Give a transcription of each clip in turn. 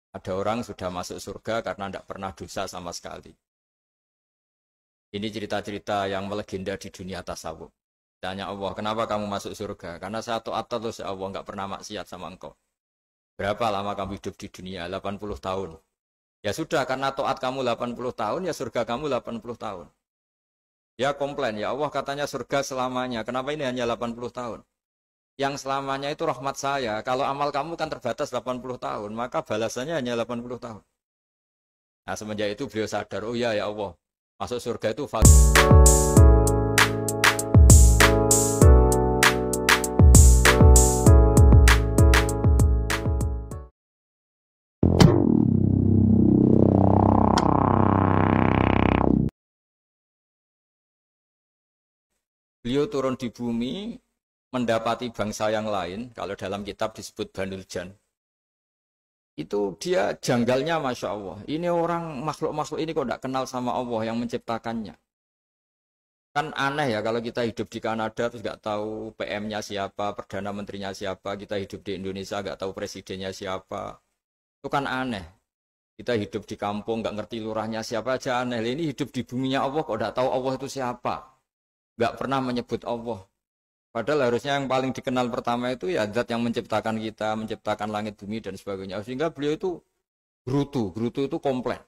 Ada orang sudah masuk surga karena tidak pernah dosa sama sekali. Ini cerita-cerita yang melegenda di dunia tasawuf. Tanya Allah, kenapa kamu masuk surga? Karena saya taat terus ya Allah, nggak pernah maksiat sama engkau. Berapa lama kamu hidup di dunia? 80 tahun. Ya sudah, karena taat kamu 80 tahun, ya surga kamu 80 tahun. Ya komplain, ya Allah katanya surga selamanya. Kenapa ini hanya 80 tahun? Yang selamanya itu rahmat saya. Kalau amal kamu kan terbatas 80 tahun, maka balasannya hanya 80 tahun. Nah semenjak itu beliau sadar, oh ya ya Allah, masuk surga itu beliau turun di bumi mendapati bangsa yang lain, kalau dalam kitab disebut Banul Jan. Itu dia janggalnya Masya Allah. Ini orang makhluk-makhluk ini kok tidak kenal sama Allah yang menciptakannya. Kan aneh ya kalau kita hidup di Kanada terus nggak tahu PM-nya siapa, Perdana Menterinya siapa, kita hidup di Indonesia nggak tahu presidennya siapa. Itu kan aneh. Kita hidup di kampung nggak ngerti lurahnya siapa aja aneh. Ini hidup di buminya Allah kok nggak tahu Allah itu siapa. Nggak pernah menyebut Allah. Padahal harusnya yang paling dikenal pertama itu ya zat yang menciptakan kita, menciptakan langit bumi dan sebagainya. Sehingga beliau itu gerutu itu komplain.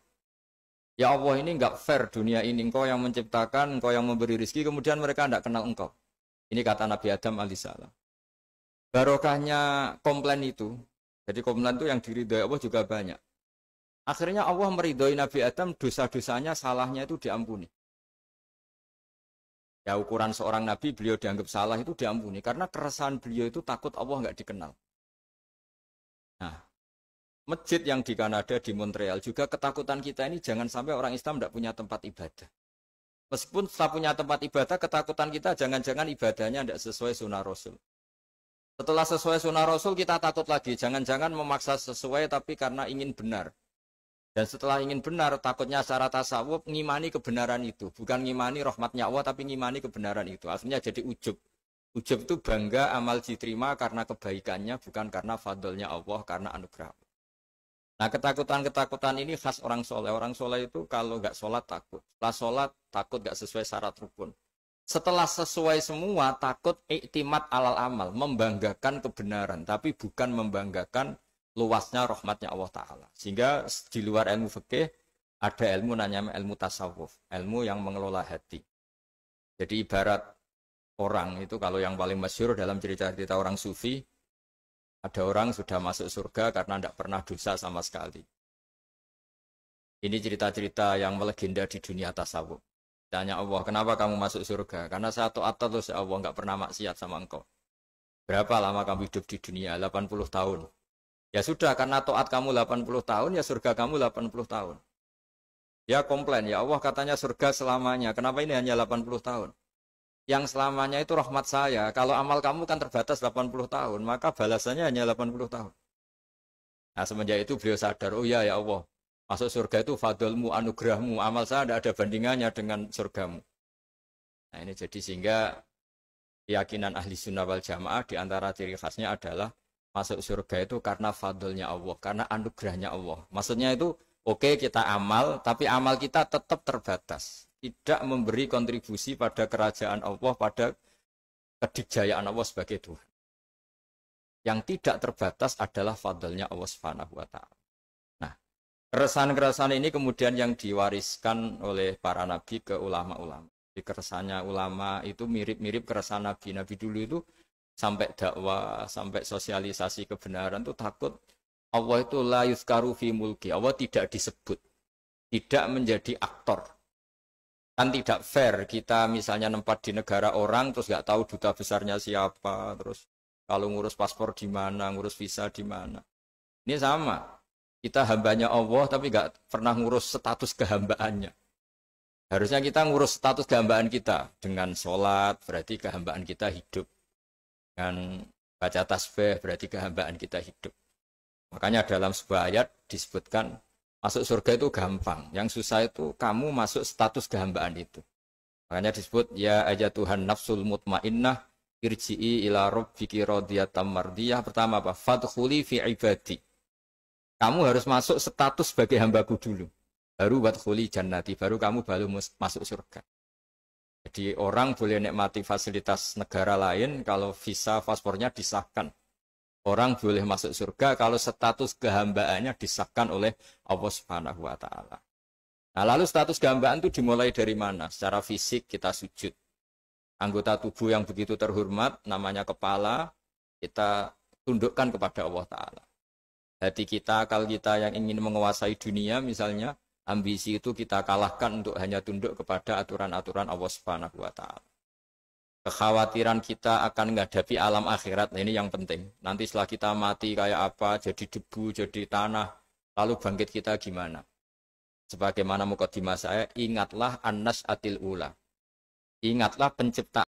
Ya Allah ini enggak fair dunia ini, engkau yang menciptakan, engkau yang memberi rezeki, kemudian mereka enggak kenal engkau. Ini kata Nabi Adam alaihissalam. Barokahnya komplain itu, jadi komplain itu yang diridhoi Allah juga banyak. Akhirnya Allah meridhoi Nabi Adam, dosa-dosanya, salahnya itu diampuni. Ya ukuran seorang nabi beliau dianggap salah itu diampuni karena keresahan beliau itu takut Allah nggak dikenal. Nah, masjid yang di Kanada di Montreal juga ketakutan kita ini jangan sampai orang Islam tidak punya tempat ibadah. Meskipun setelah punya tempat ibadah, ketakutan kita jangan-jangan ibadahnya tidak sesuai sunnah Rasul. Setelah sesuai sunnah Rasul kita takut lagi, jangan-jangan memaksa sesuai tapi karena ingin benar. Dan setelah ingin benar, takutnya secara tasawuf ngimani kebenaran itu. Bukan ngimani rahmatnya Allah, tapi ngimani kebenaran itu. Akhirnya jadi ujub. Ujub itu bangga amal diterima karena kebaikannya, bukan karena fadlnya Allah, karena anugerah. Nah ketakutan-ketakutan ini khas orang soleh. Orang soleh itu kalau nggak sholat takut. Setelah sholat takut nggak sesuai syarat rukun. Setelah sesuai semua takut iktimat alal amal. Membanggakan kebenaran, tapi bukan membanggakan luasnya rahmatnya Allah Ta'ala. Sehingga di luar ilmu fikih ada ilmu namanya ilmu tasawuf, ilmu yang mengelola hati. Jadi ibarat orang itu kalau yang paling masyhur dalam cerita-cerita orang sufi, ada orang sudah masuk surga karena tidak pernah dosa sama sekali. Ini cerita-cerita yang melegenda di dunia tasawuf. Tanya Allah, kenapa kamu masuk surga? Karena saya taat terus ya Allah, nggak pernah maksiat sama engkau. Berapa lama kamu hidup di dunia? 80 tahun. Ya sudah, karena taat kamu 80 tahun, ya surga kamu 80 tahun. Ya komplain, ya Allah katanya surga selamanya. Kenapa ini hanya 80 tahun? Yang selamanya itu rahmat saya. Kalau amal kamu kan terbatas 80 tahun, maka balasannya hanya 80 tahun. Nah semenjak itu beliau sadar, oh ya ya Allah, masuk surga itu fadlmu, anugerahmu. Amal saya tidak ada bandingannya dengan surgamu. Nah ini jadi sehingga keyakinan ahli sunnah wal jamaah diantara ciri khasnya adalah masuk surga itu karena fadlnya Allah, karena anugerahnya Allah. Maksudnya itu, oke, kita amal, tapi amal kita tetap terbatas. Tidak memberi kontribusi pada kerajaan Allah, pada kedikjayaan Allah sebagai Tuhan. Yang tidak terbatas adalah fadlnya Allah Subhanahu wa Ta'ala. Nah, keresahan-keresahan ini kemudian yang diwariskan oleh para nabi ke ulama-ulama. Keresahannya ulama itu mirip-mirip keresahan nabi. Nabi dulu itu sampai dakwah, sampai sosialisasi kebenaran itu takut Allah itu la yuzkaru fi mulki. Allah tidak disebut, tidak menjadi aktor. Kan tidak fair kita misalnya nempat di negara orang terus nggak tahu duta besarnya siapa, terus kalau ngurus paspor di mana, ngurus visa di mana. Ini sama, kita hambanya Allah tapi nggak pernah ngurus status kehambaannya. Harusnya kita ngurus status kehambaan kita dengan sholat, berarti kehambaan kita hidup. Dan baca tasbih berarti kehambaan kita hidup. Makanya dalam sebuah ayat disebutkan masuk surga itu gampang. Yang susah itu kamu masuk status kehambaan itu. Makanya disebut ya aja Tuhan nafsul mutmainnah irji'i ila rabbiki radiyatan mardiyah. Pertama apa? Fadkhuli fi ibadi. Kamu harus masuk status sebagai hambaku dulu. Baru wadkhuli jannati, baru kamu baru masuk surga. Jadi orang boleh nikmati fasilitas negara lain kalau visa paspornya disahkan. Orang boleh masuk surga kalau status kehambaannya disahkan oleh Allah Subhanahu wa taala. Nah, lalu status kehambaan itu dimulai dari mana? Secara fisik kita sujud. Anggota tubuh yang begitu terhormat namanya kepala kita tundukkan kepada Allah taala. Hati kita, akal kita yang ingin menguasai dunia misalnya, ambisi itu kita kalahkan untuk hanya tunduk kepada aturan-aturan Allah Subhanahu wa taala. Kekhawatiran kita akan menghadapi alam akhirat, nah ini yang penting. Nanti setelah kita mati kayak apa, jadi debu, jadi tanah, lalu bangkit kita gimana? Sebagaimana mukadimah saya, ingatlah an-nas'atil ula. Ingatlah penciptaan